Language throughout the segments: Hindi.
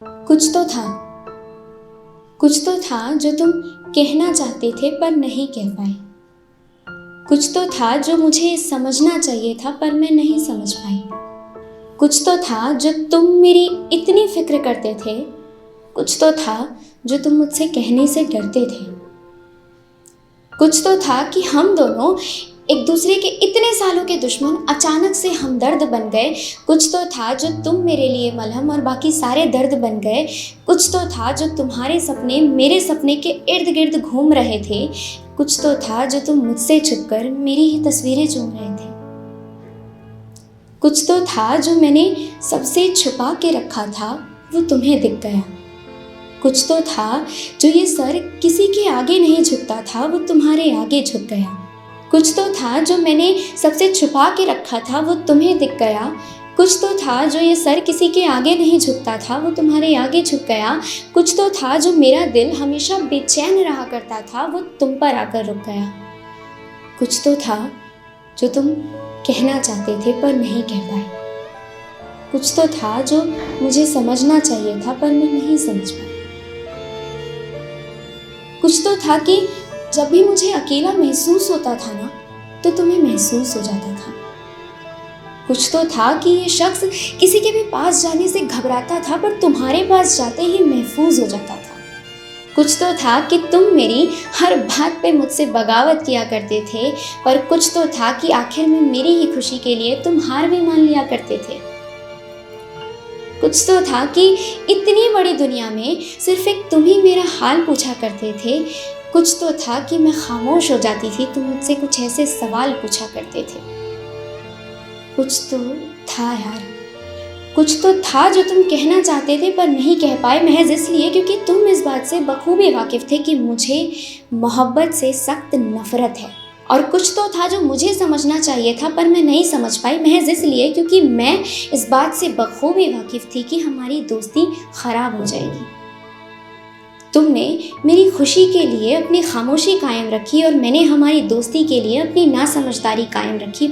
कुछ तो था, कुछ तो था जो तुम कहना चाहते थे पर नहीं कह पाए। कुछ तो था जो मुझे समझना चाहिए था पर मैं नहीं समझ पाई। कुछ तो था जो तुम मेरी इतनी फिक्र करते थे। कुछ तो था जो तुम मुझसे कहने से डरते थे। कुछ तो था कि हम दोनों एक दूसरे के इतने सालों के दुश्मन अचानक से हमदर्द बन गए। कुछ तो था जो तुम मेरे लिए मलहम और बाकी सारे दर्द बन गए। कुछ तो था जो तुम्हारे सपने मेरे सपने के इर्द गिर्द घूम रहे थे। कुछ तो था जो तुम मुझसे छुपकर मेरी ही तस्वीरें चूम रहे थे। कुछ तो था जो मैंने सबसे छुपा के रखा था, वो तुम्हें दिख गया। कुछ तो था जो ये सर किसी के आगे नहीं झुकता था, वो तुम्हारे आगे झुक गया। कुछ तो था जो मैंने सबसे छुपा के रखा था, वो तुम्हें दिख गया। कुछ तो था जो ये सर किसी के आगे नहीं झुकता था, वो तुम्हारे आगे झुक गया। कुछ तो था जो मेरा दिल हमेशा बेचैन रहा करता था, वो तुम पर आकर रुक गया। कुछ तो था जो तुम कहना चाहते थे पर नहीं कह पाए। कुछ तो था जो मुझे समझना चाहिए था पर मैं नहीं समझ पाई। कुछ तो था कि जब भी मुझे अकेला महसूस होता था ना, तो तुम्हें महसूस हो जाता था। कुछ तो था कि ये शख्स किसी के भी पास जाने से घबराता था पर तुम्हारे पास जाते ही महफूज हो जाता था। कुछ तो था कि तुम मेरी हर बात पे मुझसे बगावत किया करते थे, पर कुछ तो था कि आखिर में मेरी ही खुशी के लिए तुम हार भी मान लिया करते थे। कुछ तो था कि इतनी बड़ी दुनिया में सिर्फ एक तुम ही मेरा हाल पूछा करते थे। कुछ तो था कि मैं खामोश हो जाती थी, तुम मुझसे कुछ ऐसे सवाल पूछा करते थे। कुछ तो था यार, कुछ तो था जो तुम कहना चाहते थे पर नहीं कह पाए, महज इसलिए क्योंकि तुम इस बात से बखूबी वाकिफ थे कि मुझे मोहब्बत से सख्त नफरत है। और कुछ तो था जो मुझे समझना चाहिए था पर मैं नहीं समझ पाई, महज इसलिए क्योंकि मैं इस बात से बखूबी वाकिफ थी कि हमारी दोस्ती खराब हो जाएगी। तुमने मेरी खुशी के लिए अपनी खामोशी कायम रखी और मैंने हमारी दोस्ती के लिए अपनी नासमझदारी कायम रखी,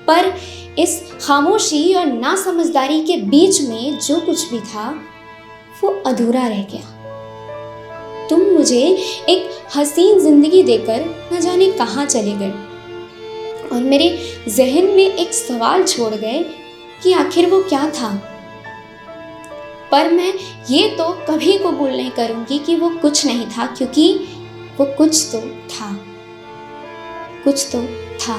पर इस खामोशी और नासमझदारी के बीच में जो कुछ भी था वो अधूरा रह गया। तुम मुझे एक हसीन जिंदगी देकर न जाने कहाँ चले गए और मेरे जहन में एक सवाल छोड़ गए कि आखिर वो क्या था। पर मैं ये तो कभी कबूल नहीं करूंगी कि वो कुछ नहीं था, क्योंकि वो कुछ तो था, कुछ तो था।